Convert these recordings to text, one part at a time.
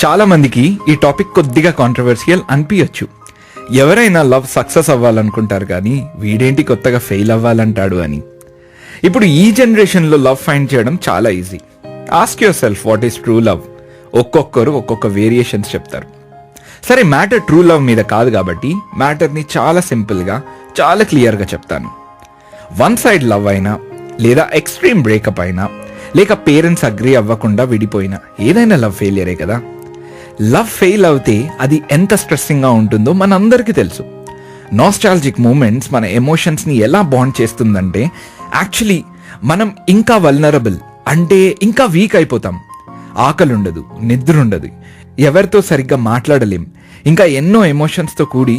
చాలా మందికి ఈ టాపిక్ కొద్దిగా కాంట్రవర్షియల్ అనిపించచ్చు. ఎవరైనా లవ్ సక్సెస్ అవ్వాలనుకుంటారు కానీ వీడేంటి కొత్తగా ఫెయిల్ అవ్వాలంటాడు అని. ఇప్పుడు ఈ జనరేషన్లో లవ్ ఫైండ్ చేయడం చాలా easy. Ask your self what is true love. ఒక్కొక్కరు ఒక్కొక్క వేరియేషన్స్ చెప్తారు. సరే, మ్యాటర్ ట్రూ లవ్ మీద కాదు కాబట్టి మ్యాటర్ని చాలా సింపుల్గా, చాలా క్లియర్గా చెప్తాను. వన్ సైడ్ లవ్ అయినా, లేదా ఎక్స్ట్రీమ్ బ్రేకప్ అయినా, లేక పేరెంట్స్ అగ్రీ అవ్వకుండా విడిపోయినా ఏదైనా లవ్ ఫెయిలియరే కదా. లవ్ ఫెయిల్ అవుతే అది ఎంత స్ట్రెస్సింగ్గా ఉంటుందో మనందరికీ తెలుసు. నాస్టాల్జిక్ మూమెంట్స్ మన ఎమోషన్స్ని ఎలా బాండ్ చేస్తుందంటే యాక్చువల్లీ మనం ఇంకా వల్నరబుల్, అంటే ఇంకా వీక్ అయిపోతాం. ఆకలి ఉండదు, నిద్ర ఉండదు, ఎవరితో సరిగ్గా మాట్లాడలేం, ఇంకా ఎన్నో ఎమోషన్స్తో కూడి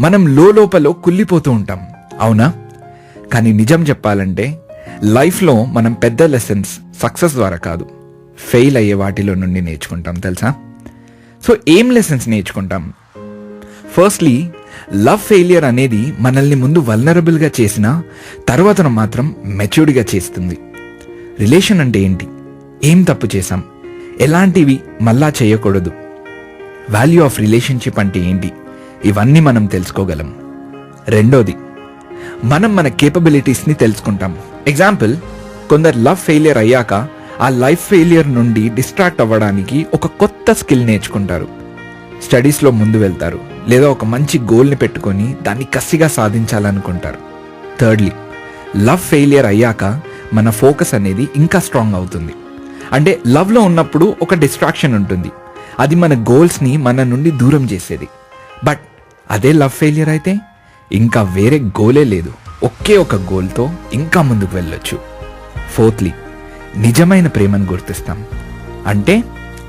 మనం లోపల కుళ్ళిపోతూ ఉంటాం. అవునా? కానీ నిజం చెప్పాలంటే లైఫ్లో మనం పెద్ద లెసన్స్ సక్సెస్ ద్వారా కాదు, ఫెయిల్ అయ్యే వాటిలో నుండి నేర్చుకుంటాం తెలుసా. సో ఏం లెసన్స్ నేర్చుకుంటాం? ఫస్ట్లీ, లవ్ ఫెయిలియర్ అనేది మనల్ని ముందు వల్నరబుల్గా చేసినా తర్వాత మాత్రం మెచ్యూర్డ్గా చేస్తుంది. రిలేషన్ అంటే ఏంటి, ఏం తప్పు చేశాం, ఎలాంటివి మళ్ళా చేయకూడదు, వాల్యూ ఆఫ్ రిలేషన్షిప్ అంటే ఏంటి, ఇవన్నీ మనం తెలుసుకోగలం. రెండోది, మనం మన కేపబిలిటీస్ని తెలుసుకుంటాం. ఎగ్జాంపుల్, కొందరు లవ్ ఫెయిలియర్ అయ్యాక ఆ లైఫ్ ఫెయిలియర్ నుండి డిస్ట్రాక్ట్ అవ్వడానికి ఒక కొత్త స్కిల్ నేర్చుకుంటారు. స్టడీస్లో ముందు వెళ్తారు, లేదా ఒక మంచి గోల్ని పెట్టుకొని దాన్ని కసిగా సాధించాలనుకుంటారు. థర్డ్లీ, లవ్ ఫెయిలియర్ అయ్యాక మన ఫోకస్ అనేది ఇంకా స్ట్రాంగ్ అవుతుంది. అంటే లవ్లో ఉన్నప్పుడు ఒక డిస్ట్రాక్షన్ ఉంటుంది, అది మన గోల్స్ని మన నుండి దూరం చేసేది. బట్ అదే లవ్ ఫెయిలియర్ అయితే ఇంకా వేరే గోలే లేదు, ఒకే ఒక గోల్తో ఇంకా ముందుకు వెళ్ళొచ్చు. ఫోర్త్లీ, నిజమైన ప్రేమను గుర్తిస్తాం. అంటే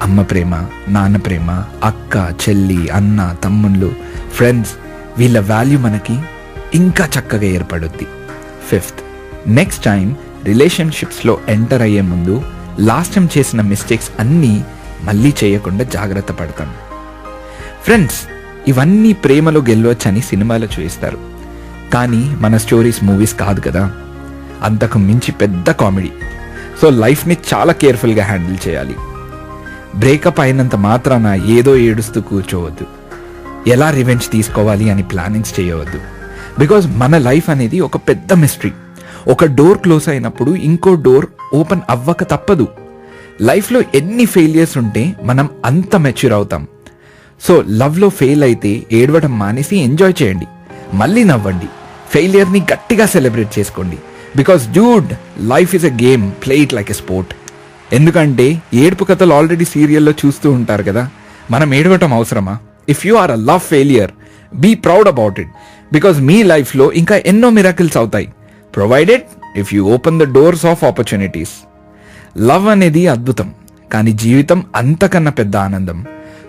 అమ్మ ప్రేమ, నాన్న ప్రేమ, అక్క, చెల్లి, అన్న, తమ్ముళ్ళు, ఫ్రెండ్స్, వీళ్ళ వాల్యూ మనకి ఇంకా చక్కగా ఏర్పడుద్ది. ఫిఫ్త్, నెక్స్ట్ టైం రిలేషన్షిప్స్లో ఎంటర్ అయ్యే ముందు లాస్ట్ టైం చేసిన మిస్టేక్స్ అన్నీ మళ్ళీ చేయకుండా జాగ్రత్త పడతాం. ఫ్రెండ్స్, ఇవన్నీ ప్రేమలో గెలవచ్చని సినిమాలో చూపిస్తారు, కానీ మన స్టోరీస్ మూవీస్ కాదు కదా. అంతకు మించి పెద్ద కామెడీ. సో లైఫ్ని చాలా కేర్ఫుల్గా హ్యాండిల్ చేయాలి. బ్రేకప్ అయినంత మాత్రాన ఏదో ఏడుస్తూ కూర్చోవద్దు, ఎలా రివెంజ్ తీసుకోవాలి అని ప్లానింగ్స్ చేయవద్దు. బికాజ్ మన లైఫ్ అనేది ఒక పెద్ద మిస్టరీ. ఒక డోర్ క్లోజ్ అయినప్పుడు ఇంకో డోర్ ఓపెన్ అవ్వక తప్పదు. లైఫ్లో ఎన్ని ఫెయిలియర్స్ ఉంటే మనం అంత మెచ్యూర్ అవుతాం. సో లవ్లో ఫెయిల్ అయితే ఏడవడం మానేసి ఎంజాయ్ చేయండి, మళ్ళీ నవ్వండి, ఫెయిలియర్ని గట్టిగా సెలబ్రేట్ చేసుకోండి. Because dude, life is a game, play it like a sport. ఎందుకంటే ఏడుపు కథలు ఆల్రెడీ సీరియల్లో చూస్తూ ఉంటారు కదా, మనం ఏడవటం అవసరమా? If you are a love failure, be proud about it. Because మీ లైఫ్లో ఇంకా ఎన్నో మిరాకిల్స్ అవుతాయి, provided if you open the doors of opportunities. Love అనేది అద్భుతం, కానీ జీవితం అంతకన్నా పెద్ద ఆనందం.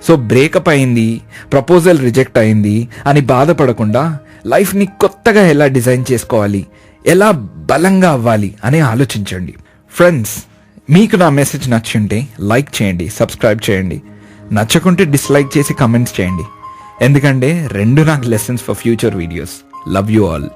సో బ్రేకప్ అయింది, ప్రపోజల్ రిజెక్ట్ అయింది అని బాధపడకుండా లైఫ్ని కొత్తగా ఎలా డిజైన్ చేసుకోవాలి, ఎలా బలంగా అవ్వాలి అని ఆలోచించండి. ఫ్రెండ్స్, మీకు నా మెసేజ్ నచ్చుంటే లైక్ చేయండి, సబ్స్క్రైబ్ చేయండి. నచ్చకుంటే డిస్లైక్ చేసి కమెంట్స్ చేయండి. ఎందుకంటే రెండు నాకు lessons for future videos. Love you all.